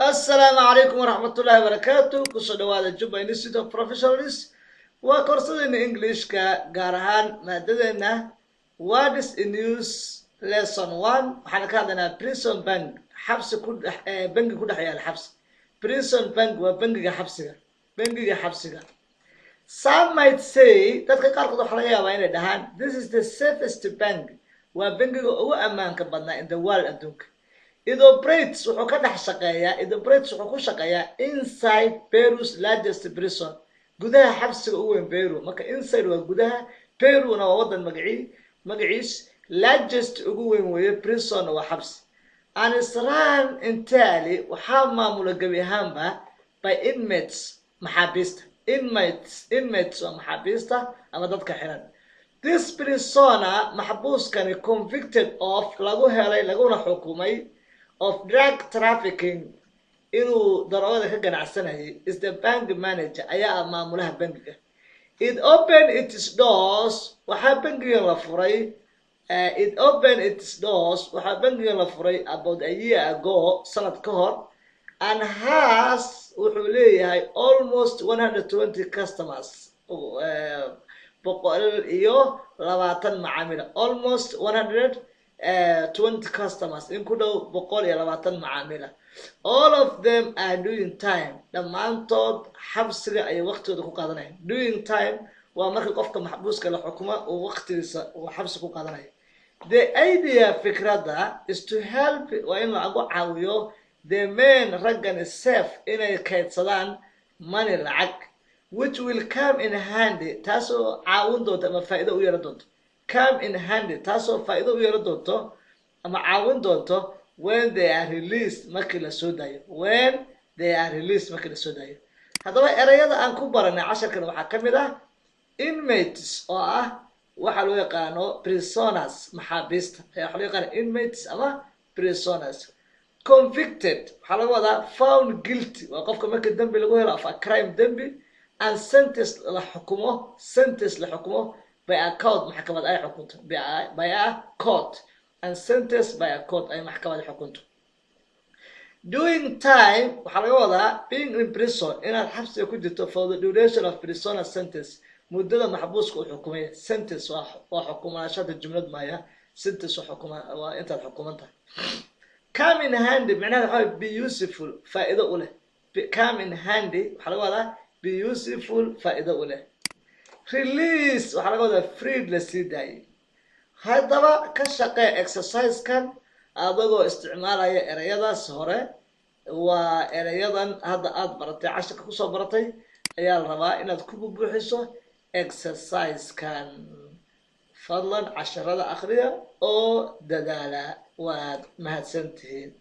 السلام عليكم ورحمة الله وبركاته كسر هذا جوبا Institute of Professionals وكورسنا English كجارهان مادتنا What is in use lesson 1 حنكادنا prison bank حبس كل بنك كل حياة الحبس prison bank وبنك حبسها بنك حبسها Some might say dadka qaarkood waxa laga yaabaa inay dhahaan this is the safest bank waa bangiga ugu ammaanka badnaa in the world adduunka it operates wuxuu ku shaqeeyaa inside Peru's largest prison gudaha xabsiga ugu weyn Peru marka inside waa gudaha Peru-na waa wadan magaciis largest ugu weyn weeye prison waa xabsi and is run entirely waxaa maamula gabi ahaanba by inmates maxaabiista inmates waa maxaabiista ama dadka xiran this prisoner maxbuuskani convicted of lagu helay laguna xukumay of drug trafficking inuu daroogada ka ganacsanayay is the bank manager ayaa maamulaha bangiga it opened its doors waxaa bangigan la furay about a year ago sanad ka hor and has wuxuu leeyahay almost 120 customers boqol iyo 20 macaamiil almost 120 customers in ku dhow 120 macaamiil all of them are doing time dhamaantood xabsiga ay waqtigooda ku qaadanayaan doing time waa markii qofka maxbuuska la xukumo oo waqtigiisa uu xabsi ku qaadanayo the idea fikrada is to help waa in lagu caawiyo the men raggan is safe inay kaydsadaan money lacag which will come in handy taasoo caawin doonto ama faa'iido u yeelan doonto come in handy taasoo faa'iido u yeelan doonto ama caawin doonto when they are released markii la soo daayo haddaba erayada aan ku baranay casharkan waxaa ka mid ah inmates oo ah waxa loo yaqaano prisoners maxaabiista ayaa loo yaqaan inmates ama prisoners convicted waxaa laga wadaa found guilty waa qofka markii dambi lagu helo of a crime dambi and sentence la xukumo by a court maxkamad ay xukunto by a court and sentence by a court ay maxkamad xukunto doing time waxaa laga wadaa being in prison inaad xabsiga ku jirto for the duration of prisoner sentence muddada maxbuuska uu xukumay sentence waa xukumaashada jumlad maaya sentence waa intaad xukumantahay come in handy macnaheedu waxa be useful faa'iido u leh come in handy waxa laga wadaa be useful faa'iido u leh release waxa laga wadaa freed la sii daayay haddaba ka shaqee exercise-kan adagoo isticmaalaya erayadaas hore waa erayadan hadda aad baratay casharka kusoo baratay ayaa la rabaa inaad ku buuxiso exercise-kan fadlan casharada akhriya oo dadaala waad mahadsantihiin